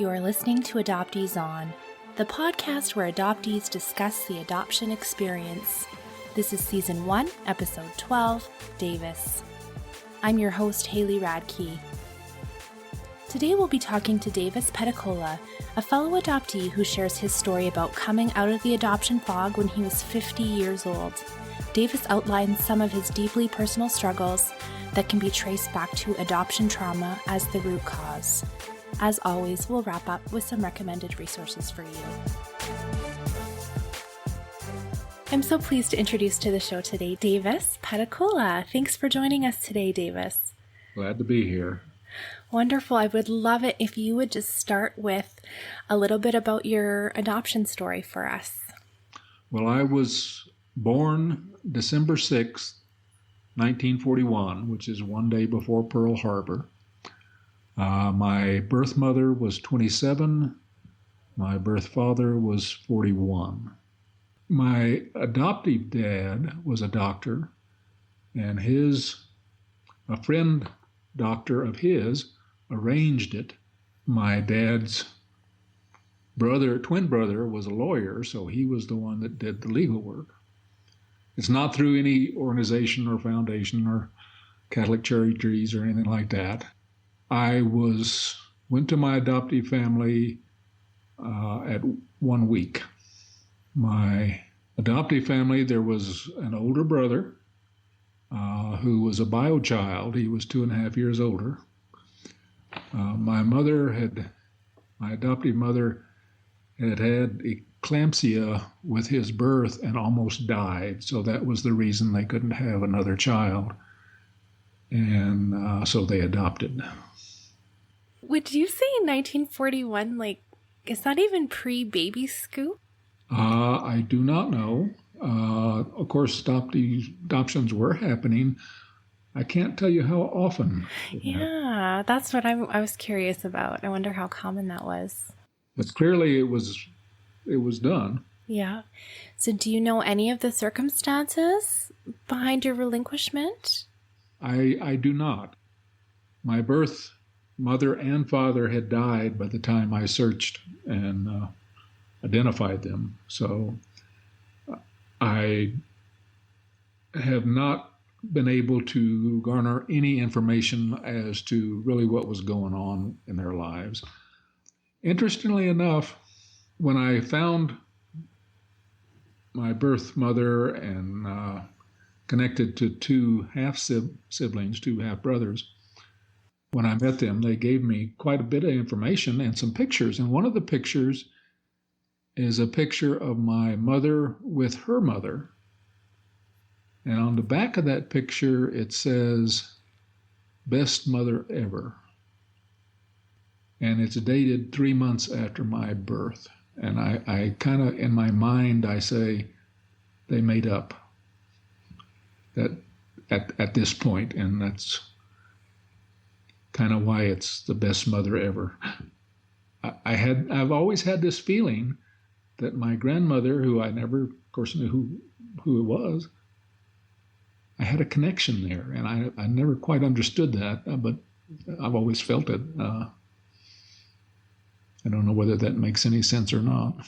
You are listening to Adoptees On, the podcast where adoptees discuss the adoption experience. This is Season 1, Episode 12, Davis. I'm your host, Haley Radke. Today we'll be talking to Davis Peticola, a fellow adoptee who shares his story about coming out of the adoption fog when he was 50 years old. Davis outlines some of his deeply personal struggles that can be traced back to adoption trauma as the root cause. As always, we'll wrap up with some recommended resources for you. I'm so pleased to introduce to the show today Davis Peticola. Thanks for joining us today, Davis. Glad to be here. Wonderful. I would love it if you would just start with a little bit about your adoption story for us. Well, I was born December 6th, 1941, which is one day before Pearl Harbor. My birth mother was 27. My birth father was 41. My adoptive dad was a doctor, and a friend doctor of his arranged it. My dad's twin brother was a lawyer, so he was the one that did the legal work. It's not through any organization or foundation or Catholic Charities or anything like that. I went to my adoptive family at 1 week. My adoptive family, there was an older brother who was a biochild. He was 2.5 years older. My adoptive mother had eclampsia with his birth and almost died. So that was the reason they couldn't have another child. And so they adopted. Would you say in 1941, is that even pre-baby scoop? I do not know. Of course, adoptions were happening. I can't tell you how often. Yeah, that's what I was curious about. I wonder how common that was. But clearly it was done. Yeah. So do you know any of the circumstances behind your relinquishment? I do not. My birth mother and father had died by the time I searched and identified them. So I have not been able to garner any information as to really what was going on in their lives. Interestingly enough, when I found my birth mother and connected to two half-siblings, two half-brothers, when I met them, they gave me quite a bit of information and some pictures. And one of the pictures is a picture of my mother with her mother. And on the back of that picture, it says, "Best mother ever." And it's dated 3 months after my birth. And I kind of, in my mind, I say, they made up that at this point, and that's kind of why it's the best mother ever. I've always had this feeling that my grandmother, who I never, of course, knew who it was, I had a connection there, and I never quite understood that, but I've always felt it. I don't know whether that makes any sense or not.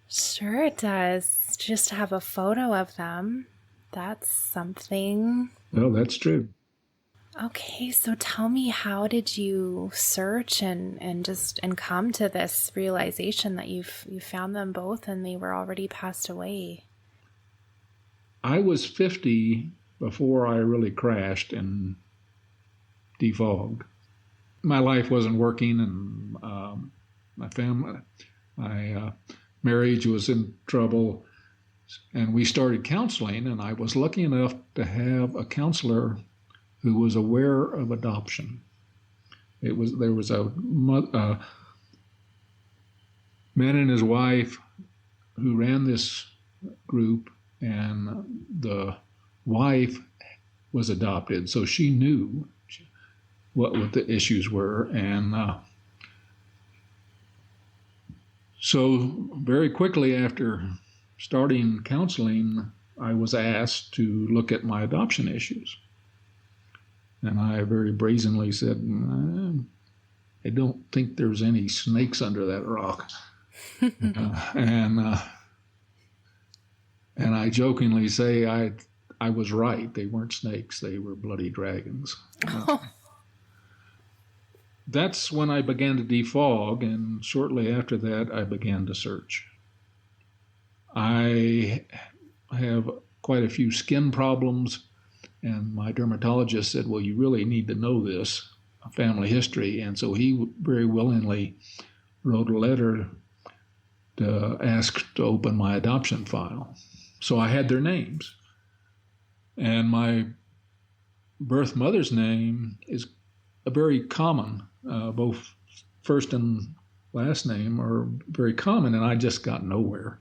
Sure it does. Just to have a photo of them, that's something. Well, that's true. Okay, so tell me, how did you search and come to this realization that you found them both and they were already passed away? I was 50 before I really crashed and defogged. My life wasn't working, and my marriage was in trouble, and we started counseling, and I was lucky enough to have a counselor who was aware of adoption. There was a man and his wife who ran this group, and the wife was adopted, so she knew what the issues were. And so very quickly after starting counseling, I was asked to look at my adoption issues. And I very brazenly said, I don't think there's any snakes under that rock. And I jokingly say I was right. They weren't snakes. They were bloody dragons. That's when I began to defog, and shortly after that, I began to search. I have quite a few skin problems, and my dermatologist said, well, you really need to know this family history. And so he very willingly wrote a letter to ask to open my adoption file. So I had their names. And my birth mother's name is a very common, both first and last name are very common, and I just got nowhere.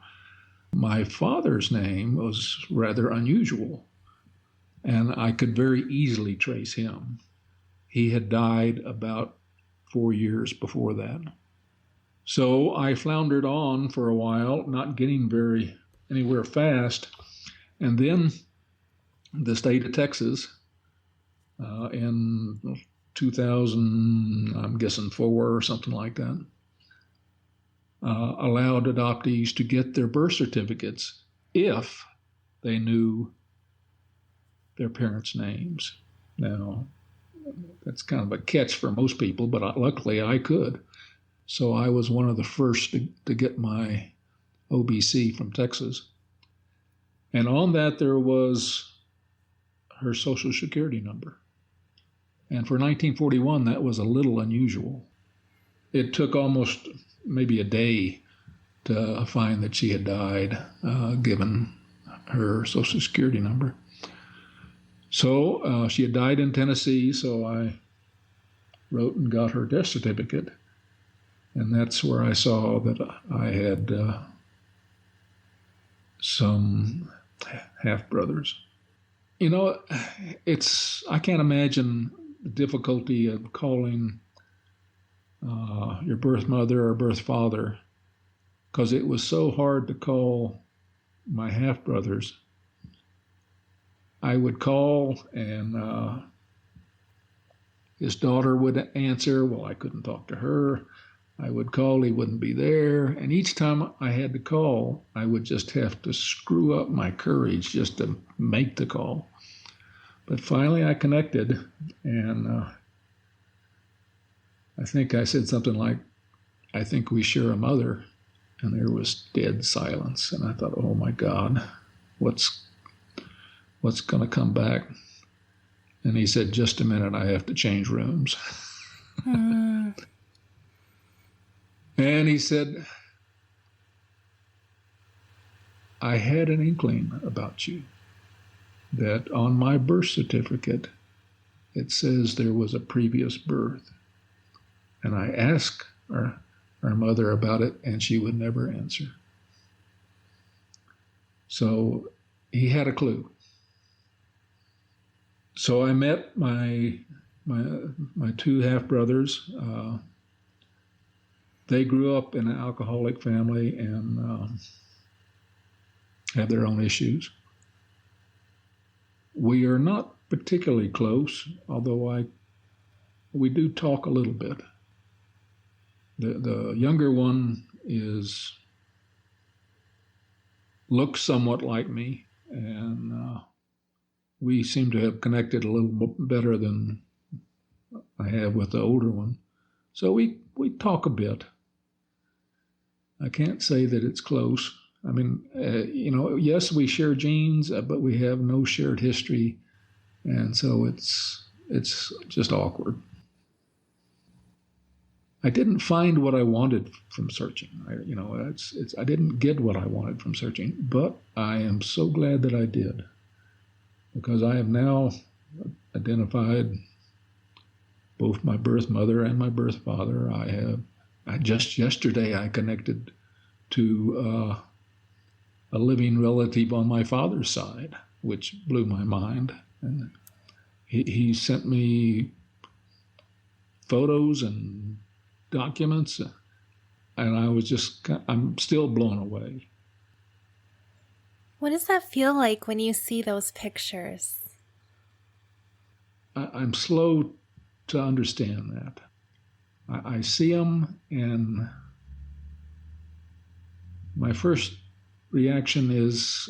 My father's name was rather unusual, and I could very easily trace him. He had died about 4 years before that. So I floundered on for a while, not getting anywhere fast. And then the state of Texas in 2000, I'm guessing 4 or something like that, allowed adoptees to get their birth certificates if they knew their parents' names. Now, that's kind of a catch for most people, but luckily I could. So I was one of the first to get my OBC from Texas. And on that there was her Social Security number. And for 1941, that was a little unusual. It took almost maybe a day to find that she had died, given her Social Security number. So she had died in Tennessee, so I wrote and got her death certificate. And that's where I saw that I had some half-brothers. You know, I can't imagine the difficulty of calling your birth mother or birth father, because it was so hard to call my half-brothers. I would call, and his daughter would answer. Well, I couldn't talk to her. I would call, he wouldn't be there. And each time I had to call, I would just have to screw up my courage just to make the call. But finally I connected, and I think I said something like, I think we share a mother. And there was dead silence. And I thought, oh my God, what's going to come back? And he said, just a minute, I have to change rooms. And he said, I had an inkling about you, that on my birth certificate, it says there was a previous birth. And I asked our mother about it, and she would never answer. So he had a clue. So I met my two half-brothers. They grew up in an alcoholic family and have their own issues. We are not particularly close, although we do talk a little bit. The younger one looks somewhat like me, and we seem to have connected a little better than I have with the older one. So we talk a bit. I can't say that it's close. I mean, yes, we share genes, but we have no shared history, and so it's just awkward. I didn't find what I wanted from searching. I didn't get what I wanted from searching, but I am so glad that I did, because I have now identified both my birth mother and my birth father. Just yesterday I connected to a living relative on my father's side, which blew my mind. And he sent me photos and documents, and I'm still blown away. What does that feel like when you see those pictures? I'm slow to understand that. I see them, and my first reaction is,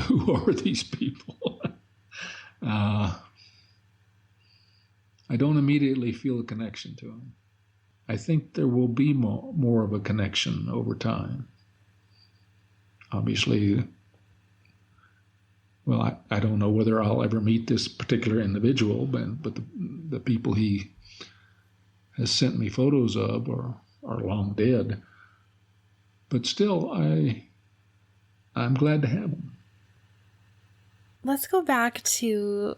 who are these people? I don't immediately feel a connection to them. I think there will be more of a connection over time. Obviously, well, I don't know whether I'll ever meet this particular individual, but the people he has sent me photos of are long dead. But still, I'm glad to have them. Let's go back to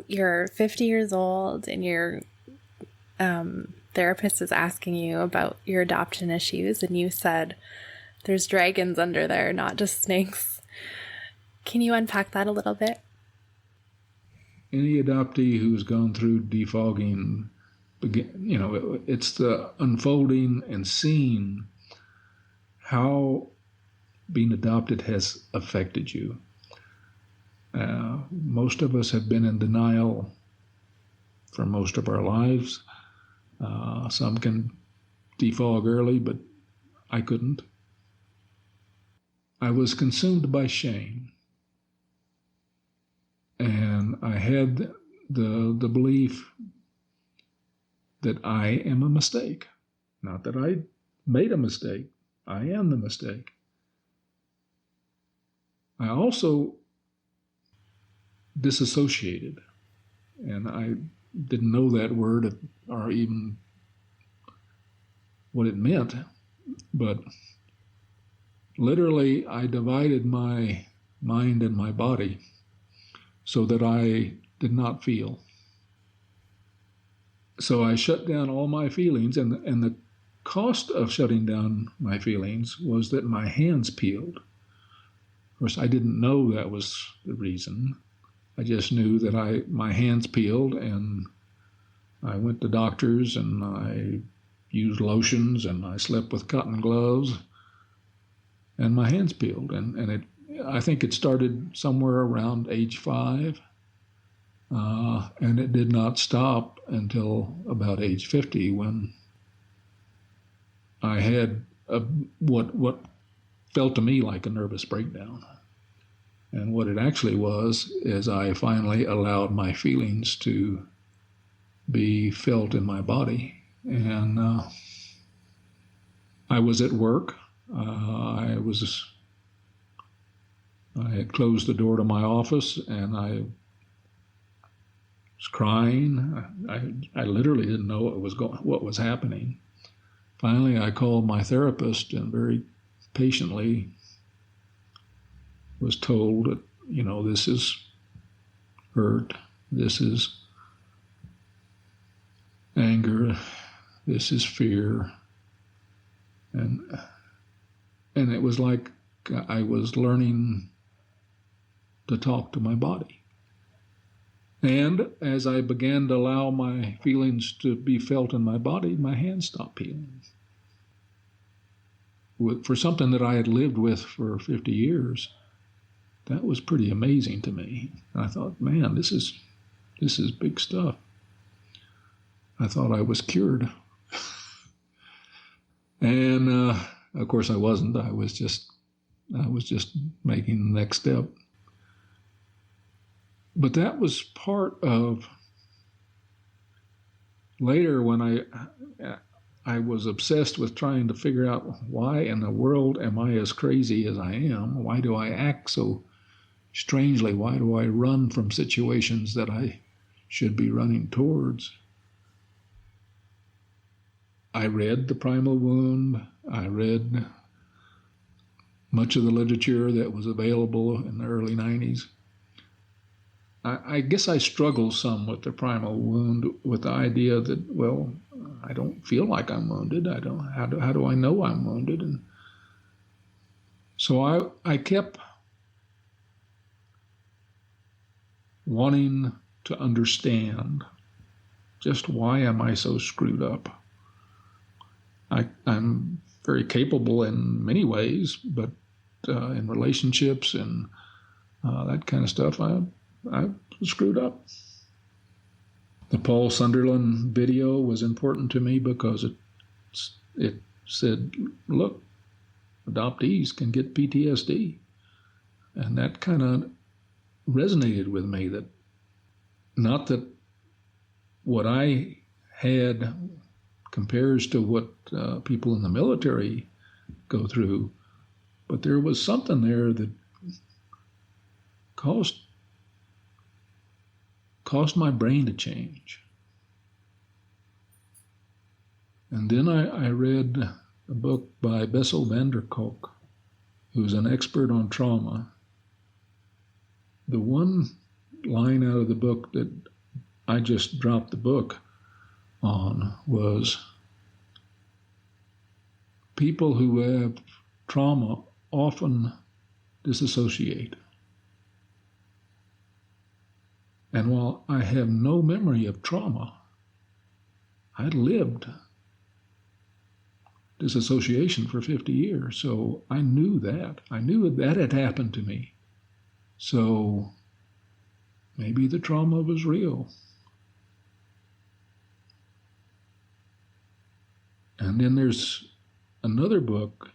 you're 50 years old and your therapist is asking you about your adoption issues, and you said there's dragons under there, not just snakes. Can you unpack that a little bit? Any adoptee who's gone through defogging, it's the unfolding and seeing how being adopted has affected you. Most of us have been in denial for most of our lives. Some can defog early, but I couldn't. I was consumed by shame. And I had the belief that I am a mistake. Not that I made a mistake. I am the mistake. I also disassociated, and I didn't know that word or even what it meant, but literally I divided my mind and my body so that I did not feel. So I shut down all my feelings, and the cost of shutting down my feelings was that my hands peeled. Of course, I didn't know that was the reason. I just knew that my hands peeled, and I went to doctors, and I used lotions, and I slept with cotton gloves, and my hands peeled. And I think it started somewhere around age 5, and it did not stop until about age 50, when I had what felt to me like a nervous breakdown. And what it actually was is I finally allowed my feelings to be felt in my body. And I was at work. I had closed the door to my office, and I was crying. I literally didn't know what was happening. Finally, I called my therapist, and very patiently was told that, this is hurt, this is anger, this is fear. And it was like I was learning to talk to my body. And as I began to allow my feelings to be felt in my body, my hands stopped peeling. For something that I had lived with for 50 years, that was pretty amazing to me. And I thought, man, this is big stuff. I thought I was cured. And of course I wasn't. I was just making the next step. But that was part of later, when I was obsessed with trying to figure out, why in the world am I as crazy as I am? Why do I act so strangely? Why do I run from situations that I should be running towards? I read The Primal Wound. I read much of the literature that was available in the early 90s. I guess I struggle some with The Primal Wound, with the idea that, well, I don't feel like I'm wounded. How do I know I'm wounded? And so I kept wanting to understand, just why am I so screwed up? I'm very capable in many ways, but in relationships and that kind of stuff, I was screwed up. The Paul Sunderland video was important to me because it said, look, adoptees can get PTSD. And that kind of resonated with me, that not that what I had compares to what people in the military go through, but there was something there that caused my brain to change. And then I read a book by Bessel van der Kolk, who's an expert on trauma. The one line out of the book that I just dropped the book on was, people who have trauma often disassociate. And while I have no memory of trauma, I lived disassociation for 50 years. So I knew that. I knew that had happened to me. So maybe the trauma was real. And then there's another book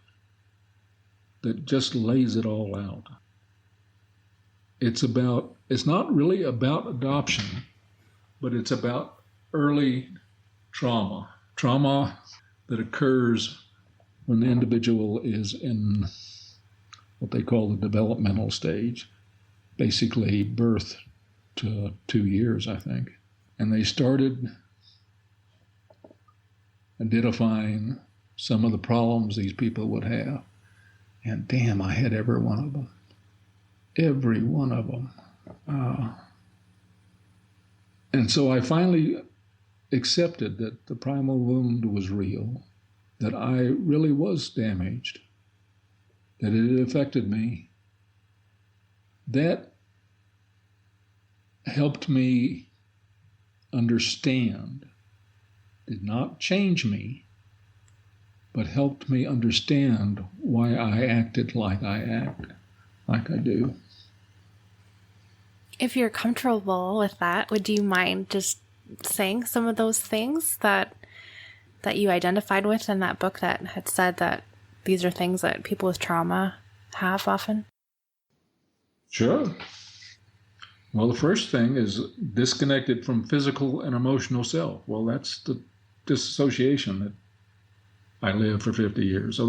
that just lays it all out. It's not really about adoption, but it's about early trauma that occurs when the individual is in what they call the developmental stage, basically birth to 2 years, I think. And they started identifying some of the problems these people would have. And damn, I had every one of them. Every one of them. And so I finally accepted that the primal wound was real, that I really was damaged, that it had affected me. That helped me understand, did not change me, but helped me understand why I acted like I do. If you're comfortable with that, would you mind just saying some of those things that you identified with in that book that had said that these are things that people with trauma have often? Sure. Well, the first thing is disconnected from physical and emotional self. Well, that's the disassociation that I lived for 50 years. So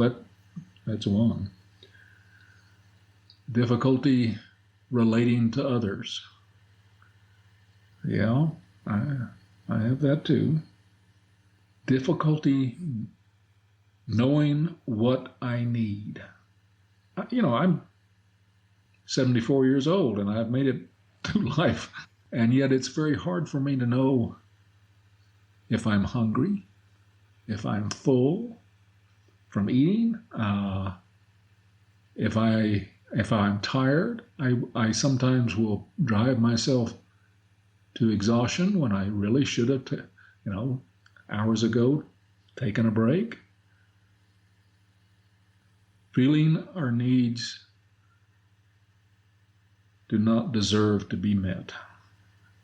that's one. Difficulty relating to others. Yeah, I have that too. Difficulty knowing what I need. I'm 74 years old and I've made it through life. And yet it's very hard for me to know if I'm hungry, if I'm full from eating, if I'm tired. I sometimes will drive myself to exhaustion when I really should have, hours ago, taken a break. Feeling our needs do not deserve to be met.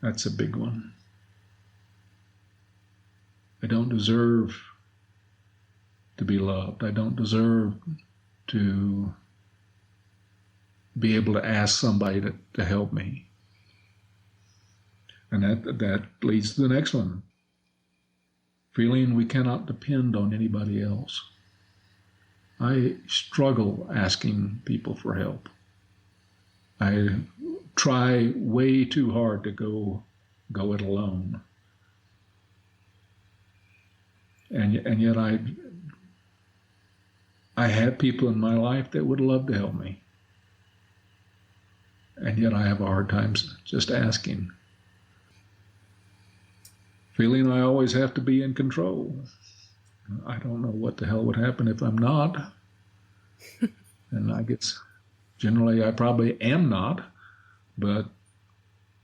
That's a big one. I don't deserve to be loved. I don't deserve to be able to ask somebody to help me. And that leads to the next one. Feeling we cannot depend on anybody else. I struggle asking people for help. I try way too hard to go it alone. And yet I have people in my life that would love to help me. And yet I have a hard time just asking. Feeling I always have to be in control. I don't know what the hell would happen if I'm not. And I guess generally I probably am not, but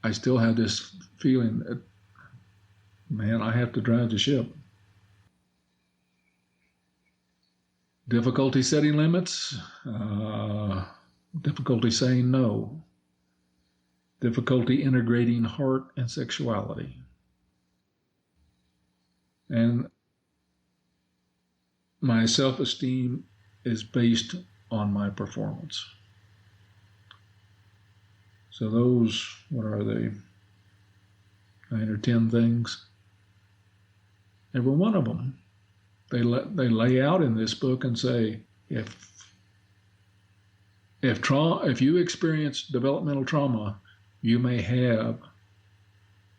I still have this feeling that, man, I have to drive the ship. Difficulty setting limits, difficulty saying no, difficulty integrating heart and sexuality. And my self-esteem is based on my performance. So those, what are they, 9 or 10 things? Every one of them, they lay out in this book and say, if you experience developmental trauma, you may have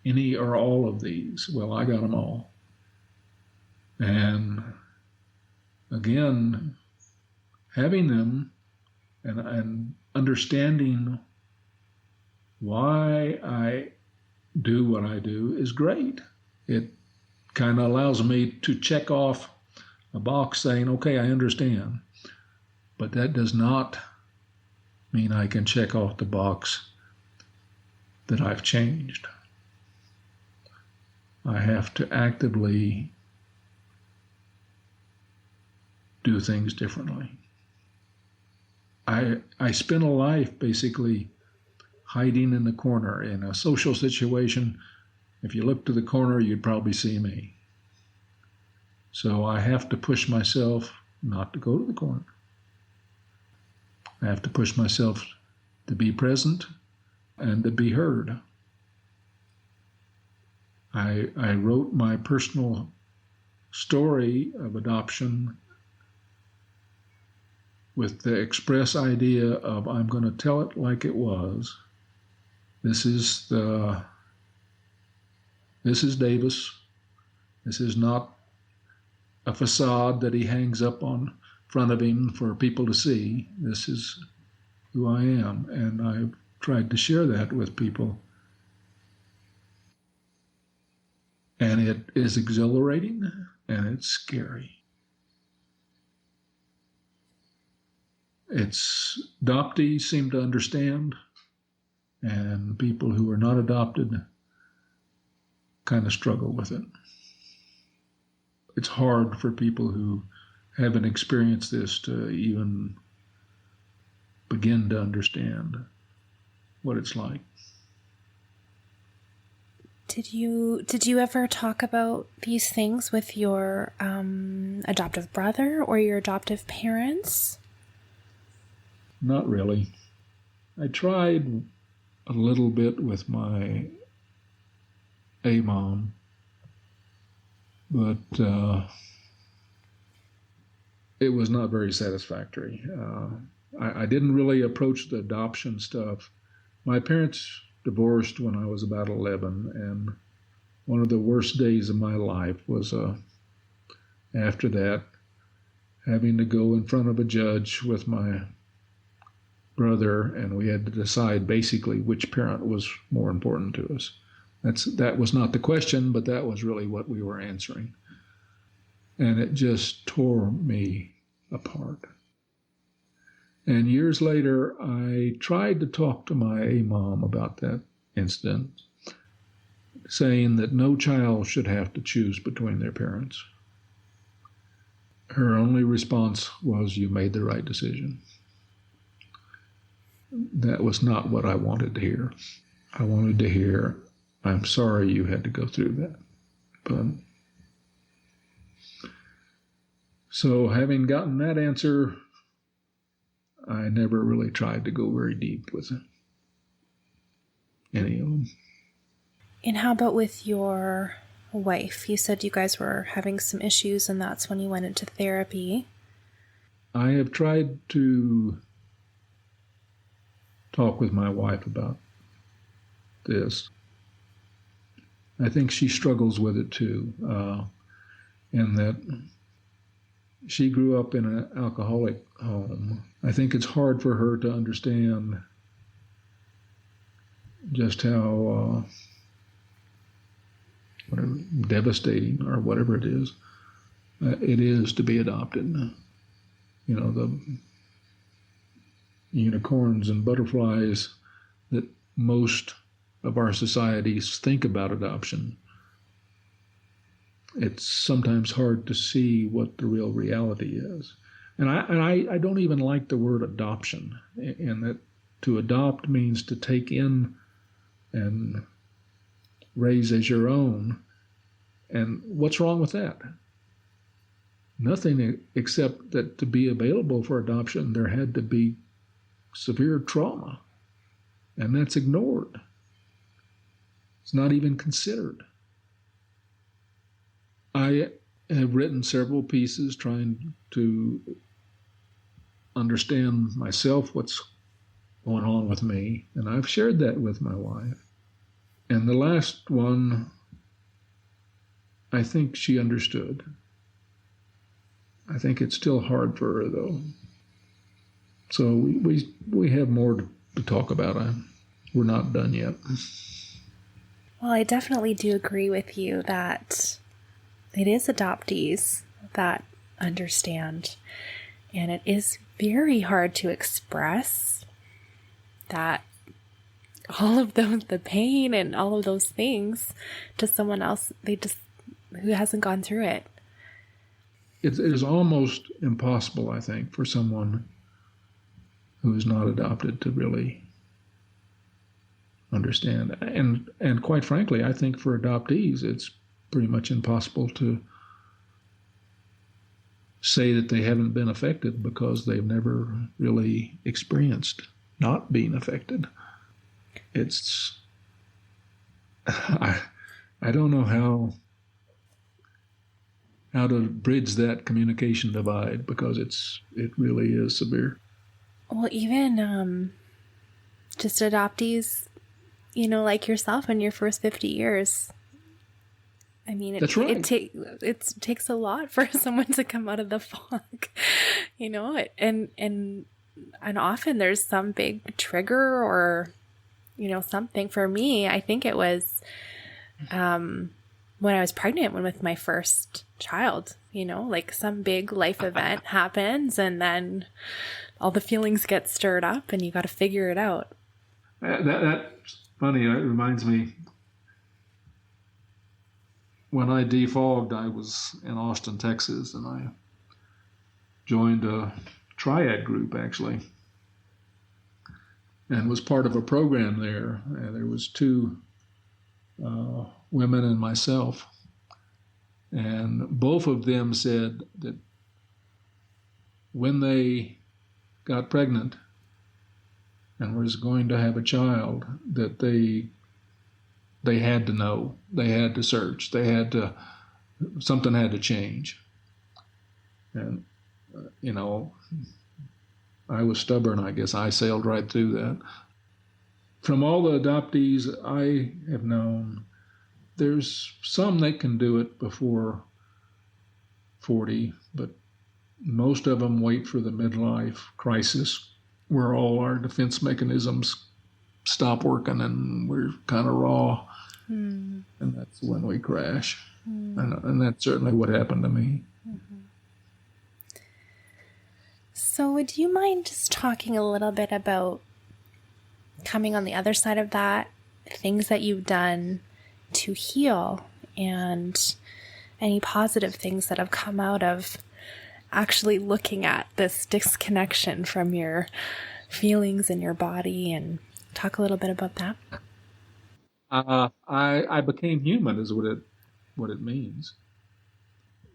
any or all of these. Well, I got them all. And again, having them and understanding why I do what I do is great. It kind of allows me to check off a box saying, okay, I understand. But that does not mean I can check off the box that I've changed. I have to actively do things differently. I spent a life basically hiding in the corner in a social situation. If you look to the corner, you'd probably see me. So I have to push myself not to go to the corner. I have to push myself to be present and to be heard. I wrote my personal story of adoption with the express idea of I'm going to tell it like it was. This is Davis. This is not a facade that he hangs up on front of him for people to see. This is who I am, and I've tried to share that with people. And it is exhilarating, and it's scary. Adoptees seem to understand, and people who are not adopted kind of struggle with it. It's hard for people who haven't experienced this to even begin to understand what it's like. Did you ever talk about these things with your adoptive brother or your adoptive parents? Not really. I tried a little bit with my mom, but it was not very satisfactory. I didn't really approach the adoption stuff. My parents divorced when I was about 11, and one of the worst days of my life was after that, having to go in front of a judge with my brother, and we had to decide basically which parent was more important to us. That was not the question, but that was really what we were answering. And it just tore me apart. And years later, I tried to talk to my mom about that incident, saying that no child should have to choose between their parents. Her only response was, "You made the right decision." That was not what I wanted to hear. I wanted to hear, "I'm sorry you had to go through that." But so having gotten that answer, I never really tried to go very deep with any of them. And how about with your wife? You said you guys were having some issues, and that's when you went into therapy. I have tried to talk with my wife about this. I think she struggles with it too, in that she grew up in an alcoholic home. I think it's hard for her to understand just how devastating or whatever it is to be adopted. You know, the unicorns and butterflies that most of our societies think about adoption. It's sometimes hard to see what the real reality is. And I don't even like the word adoption, in that to adopt means to take in and raise as your own. And what's wrong with that? Nothing except that to be available for adoption, there had to be severe trauma. And that's ignored. It's not even considered. I have written several pieces trying to understand myself, what's going on with me, and I've shared that with my wife. And the last one, I think she understood. I think it's still hard for her, though. So we have more to talk about. We're not done yet. Well, I definitely do agree with you that it is adoptees that understand, and it is very hard to express that all of the pain and all of those things to someone else who hasn't gone through it. It is almost impossible, I think, for someone who is not adopted to really understand. And quite frankly, I think for adoptees, it's pretty much impossible to say that they haven't been affected because they've never really experienced not being affected. It's, I don't know how to bridge that communication divide, because it really is severe. Well, even just adoptees, like yourself in your first 50 years. I mean, That's right. It takes a lot for someone to come out of the fog, and often there's some big trigger or, something. For me, I think it was when I was pregnant with my first child, like some big life event happens, and then all the feelings get stirred up and you got to figure it out. That's funny. It reminds me, when I defogged, I was in Austin, Texas, and I joined a triad group, actually, and was part of a program there. There was two women and myself, and both of them said that when they got pregnant and was going to have a child, that they had to know, they had to search, something had to change. And, I was stubborn, I guess. I sailed right through that. From all the adoptees I have known, there's some that can do it before 40, but most of them wait for the midlife crisis, where all our defense mechanisms stop working and we're kind of raw. And that's when we crash. And that's certainly what happened to me. So would you mind just talking a little bit about coming on the other side of that, things that you've done to heal, and any positive things that have come out of actually looking at this disconnection from your feelings in your body, and talk a little bit about that? I became human is what it means.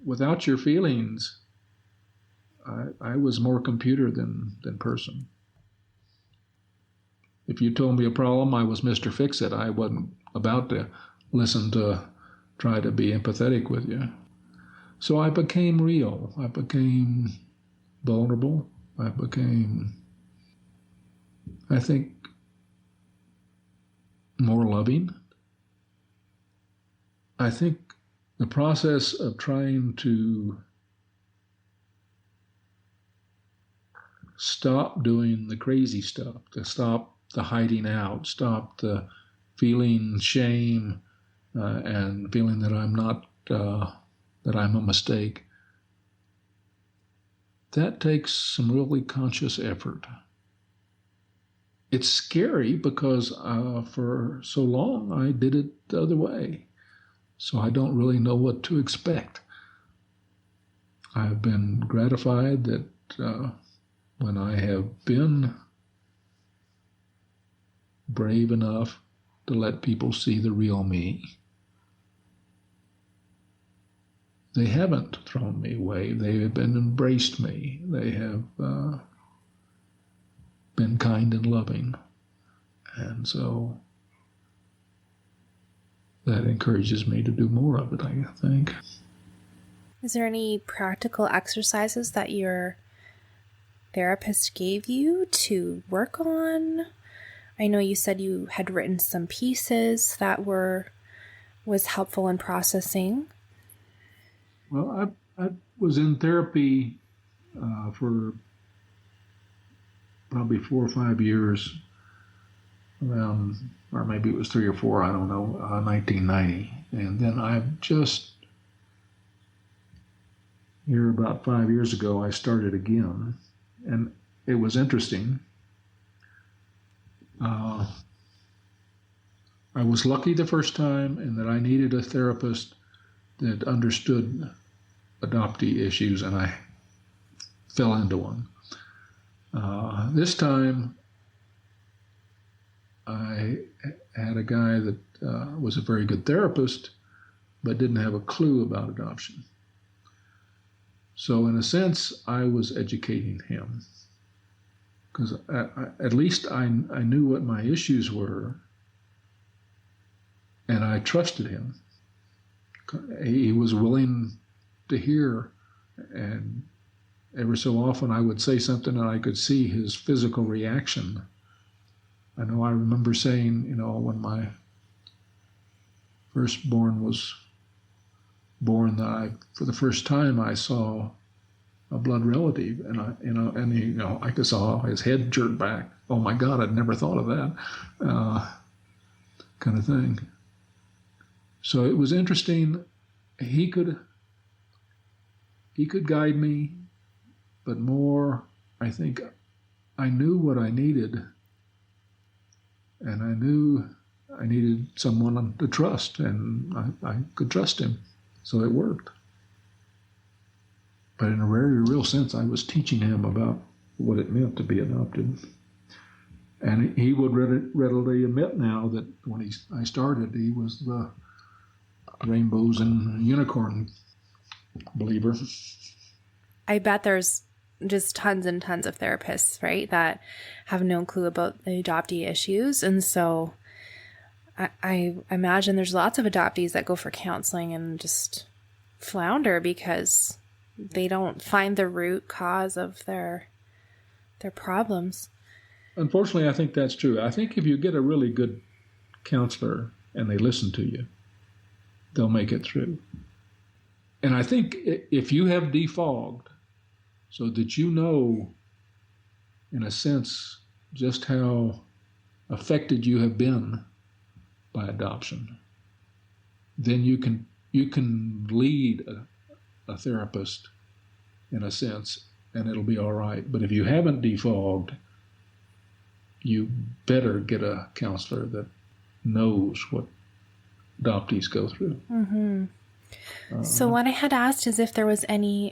Without your feelings, I was more computer than person. If you told me a problem, I was Mr. Fix-It. I wasn't about to listen to try to be empathetic with you. So I became real. I became vulnerable. I became, I think, more loving. I think the process of trying to stop doing the crazy stuff, to stop the hiding out, stop the feeling shame and feeling that I'm not, that I'm a mistake, that takes some really conscious effort. It's scary because for so long I did it the other way. So I don't really know what to expect. I've been gratified that when I have been brave enough to let people see the real me, they haven't thrown me away. They have embraced me. They have been kind and loving. And so that encourages me to do more of it, I think. Is there any practical exercises that your therapist gave you to work on? I know you said you had written some pieces that was helpful in processing. Well, I was in therapy for probably 4 or 5 years, around, or maybe it was 3 or 4, I don't know, 1990. And then I've just, here about 5 years ago, I started again. And it was interesting. I was lucky the first time in that I needed a therapist that understood adoptee issues, and I fell into one. This time, I had a guy that was a very good therapist, but didn't have a clue about adoption. So in a sense, I was educating him, because at least I knew what my issues were, and I trusted him. He was willing to hear, and every so often I would say something and I could see his physical reaction. I remember saying, when my firstborn was born, that for the first time I saw a blood relative, and I could saw his head jerk back. Oh my God, I'd never thought of that, kind of thing. So it was interesting. He could guide me, but more, I think, I knew what I needed, and I knew I needed someone to trust, and I could trust him, so it worked. But in a very real sense, I was teaching him about what it meant to be adopted. And he would readily admit now that when I started, he was the rainbows and unicorn believer. I bet there's just tons and tons of therapists, right, that have no clue about the adoptee issues. And so I imagine there's lots of adoptees that go for counseling and just flounder because they don't find the root cause of their problems. Unfortunately, I think that's true. I think if you get a really good counselor and they listen to you, they'll make it through. And I think if you have defogged so that you know, in a sense, just how affected you have been by adoption, then you can lead a therapist, in a sense, and it'll be all right. But if you haven't defogged, you better get a counselor that knows what adoptees go through. Mm-hmm. So what I had asked is if there was any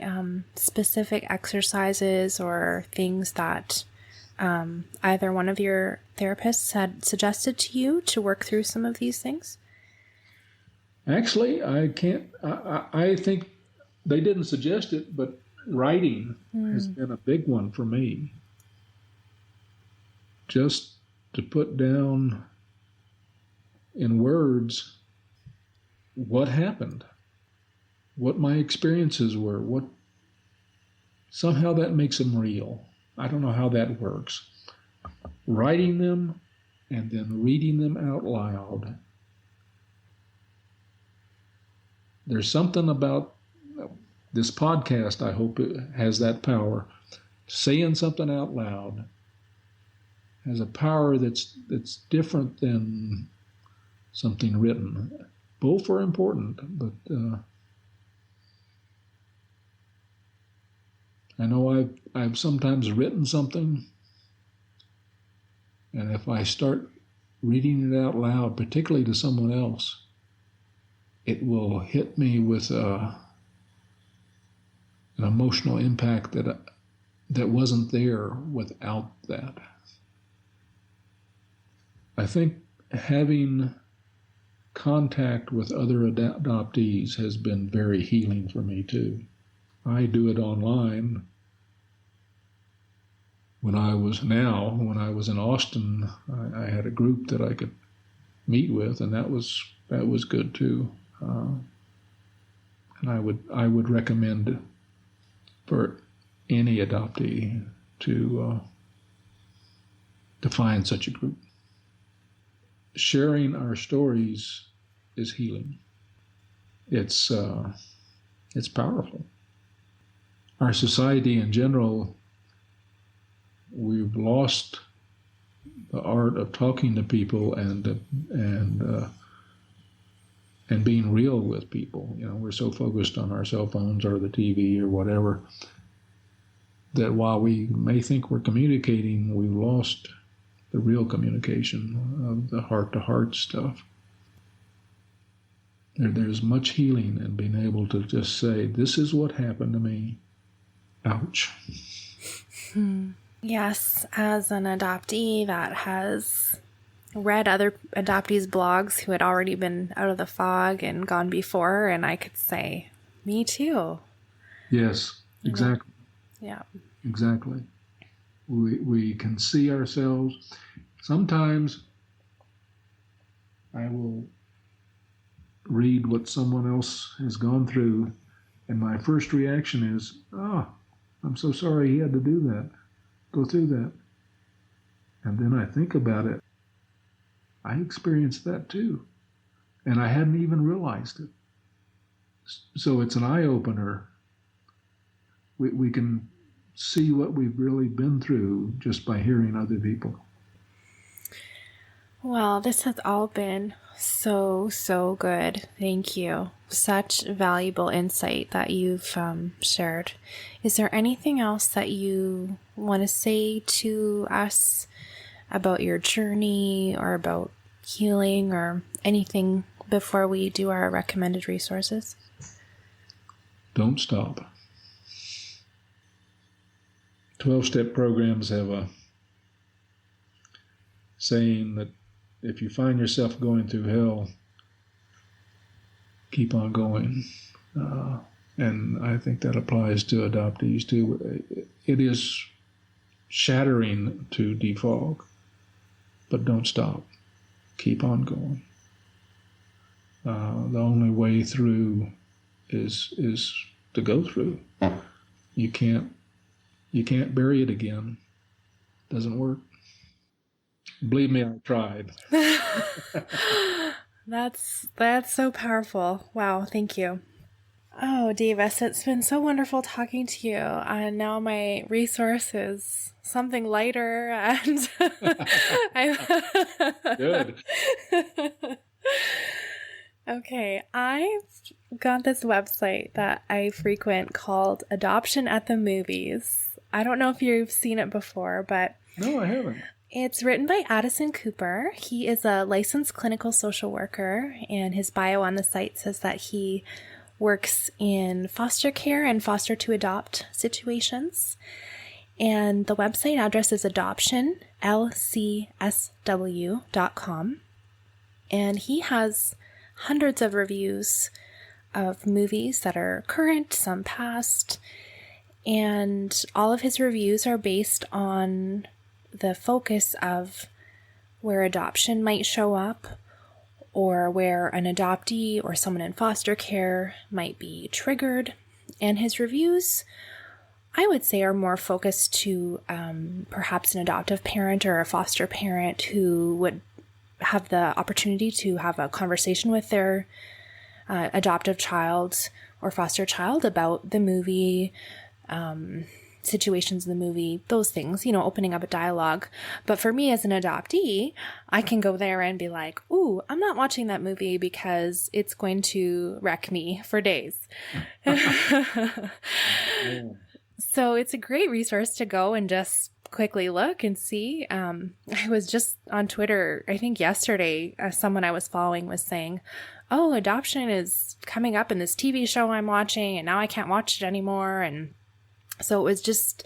specific exercises or things that either one of your therapists had suggested to you to work through some of these things. Actually, I can't. I think they didn't suggest it, but writing has been a big one for me. Just to put down in words what happened, what my experiences were, somehow that makes them real. I don't know how that works. Writing them and then reading them out loud. There's something about this podcast, I hope it has that power. Saying something out loud has a power that's different than something written. Both are important, but I know I've sometimes written something, and if I start reading it out loud, particularly to someone else, it will hit me with an emotional impact that wasn't there without that. I think having contact with other adoptees has been very healing for me too. I do it online. When I was in Austin, I had a group that I could meet with, and that was good too. And I would recommend for any adoptee to find such a group. Sharing our stories is healing. It's powerful. Our society in general, we've lost the art of talking to people and being real with people. You know, we're so focused on our cell phones or the TV or whatever that while we may think we're communicating, we've lost the real communication of the heart-to-heart stuff. There's much healing in being able to just say, this is what happened to me. Ouch. Yes, as an adoptee that has read other adoptees' blogs who had already been out of the fog and gone before, and I could say, me too. Yes, exactly. Yeah. Exactly. We can see ourselves. Sometimes I will read what someone else has gone through, and my first reaction is, I'm so sorry he had to do that, go through that. And then I think about it. I experienced that too, and I hadn't even realized it. So it's an eye-opener. We can see what we've really been through just by hearing other people. Well, this has all been so good. Thank you. Such valuable insight that you've shared. Is there anything else that you want to say to us about your journey or about healing or anything before we do our recommended resources? Don't stop. 12-step programs have a saying that if you find yourself going through hell, keep on going. And I think that applies to adoptees too. It is shattering to defog, but don't stop. Keep on going. The only way through is to go through. You can't bury it again. Doesn't work. Believe me, I tried. That's so powerful. Wow, thank you. Oh, Davis, it's been so wonderful talking to you. And now my resource is something lighter and Good. Okay, I've got this website that I frequent called Adoption at the Movies. I don't know if you've seen it before, but... No, I haven't. It's written by Addison Cooper. He is a licensed clinical social worker, and his bio on the site says that he works in foster care and foster to adopt situations. And the website address is adoptionlcsw.com. And he has hundreds of reviews of movies that are current, some past, and all of his reviews are based on the focus of where adoption might show up, or where an adoptee or someone in foster care might be triggered. And his reviews, I would say, are more focused to perhaps an adoptive parent or a foster parent who would have the opportunity to have a conversation with their adoptive child or foster child about the movie, situations in the movie, those things, opening up a dialogue. But for me as an adoptee, I can go there and be like, ooh, I'm not watching that movie because it's going to wreck me for days. Yeah. So it's a great resource to go and just quickly look and see. I was just on Twitter, I think yesterday, someone I was following was saying, oh, adoption is coming up in this TV show I'm watching and now I can't watch it anymore. And So it was just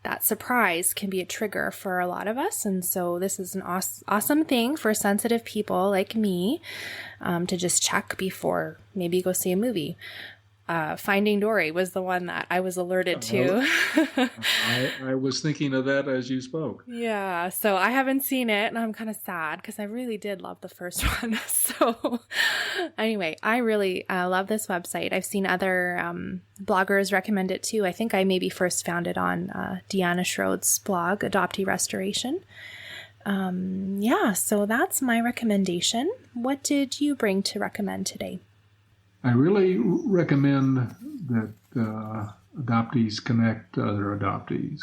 that surprise can be a trigger for a lot of us. And so this is an awesome thing for sensitive people like me to just check before maybe go see a movie. Finding Dory was the one that I was alerted to. I was thinking of that as you spoke. Yeah, so I haven't seen it, and I'm kind of sad because I really did love the first one. So anyway, I really love this website. I've seen other bloggers recommend it too. I think I maybe first found it on Deanna Schroed's blog, Adoptee Restoration. Yeah, so that's my recommendation. What did you bring to recommend today? I really recommend that adoptees connect to other adoptees.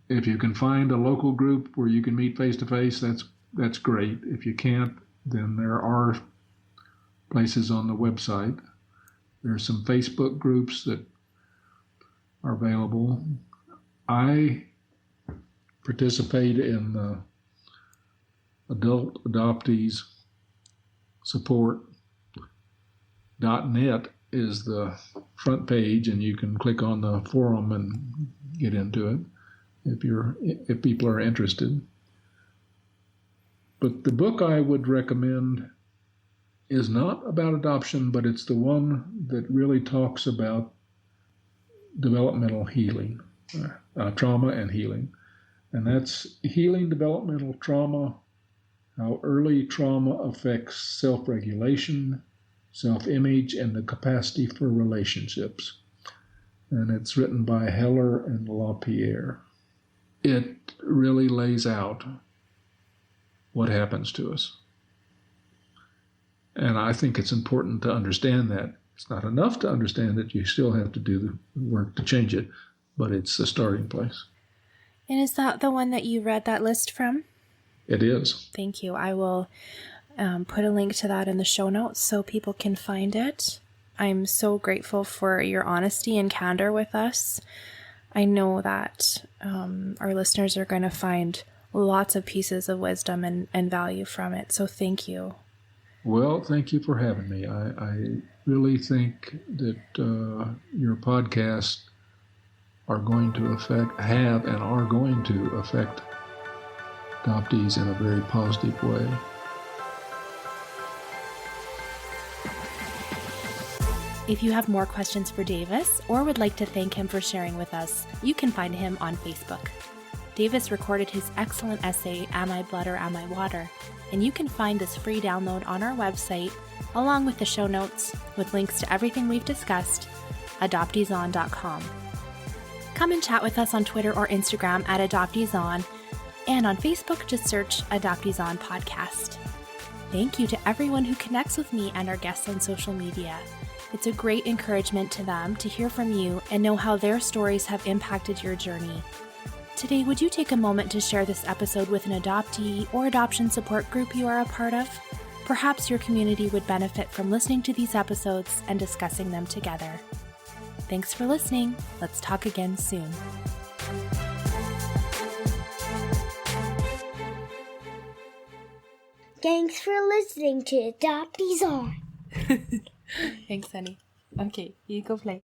If you can find a local group where you can meet face-to-face, that's great. If you can't, then there are places on the website. There are some Facebook groups that are available. I participate in the Adult Adoptees Support. .net is the front page, and you can click on the forum and get into it if people are interested. But the book I would recommend is not about adoption, but it's the one that really talks about developmental healing, trauma and healing. And that's Healing Developmental Trauma, How Early Trauma Affects Self-Regulation, Self-Image, and the Capacity for Relationships. And it's written by Heller and LaPierre. It really lays out what happens to us. And I think it's important to understand that. It's not enough to understand that. You still have to do the work to change it, but it's the starting place. And is that the one that you read that list from? It is. Thank you. I will put a link to that in the show notes so people can find it. I'm so grateful for your honesty and candor with us. I know that our listeners are going to find lots of pieces of wisdom and value from it. So thank you. Well, thank you for having me. I really think that your podcasts are going to affect adoptees in a very positive way. If you have more questions for Davis or would like to thank him for sharing with us, you can find him on Facebook. Davis recorded his excellent essay, Am I Blood or Am I Water? And you can find this free download on our website, along with the show notes with links to everything we've discussed, adopteeson.com. Come and chat with us on Twitter or Instagram at AdopteesOn, and on Facebook, just search Adoptees On Podcast. Thank you to everyone who connects with me and our guests on social media. It's a great encouragement to them to hear from you and know how their stories have impacted your journey. Today, would you take a moment to share this episode with an adoptee or adoption support group you are a part of? Perhaps your community would benefit from listening to these episodes and discussing them together. Thanks for listening. Let's talk again soon. Thanks for listening to Adoptees On. Thanks, honey. Okay, you go play.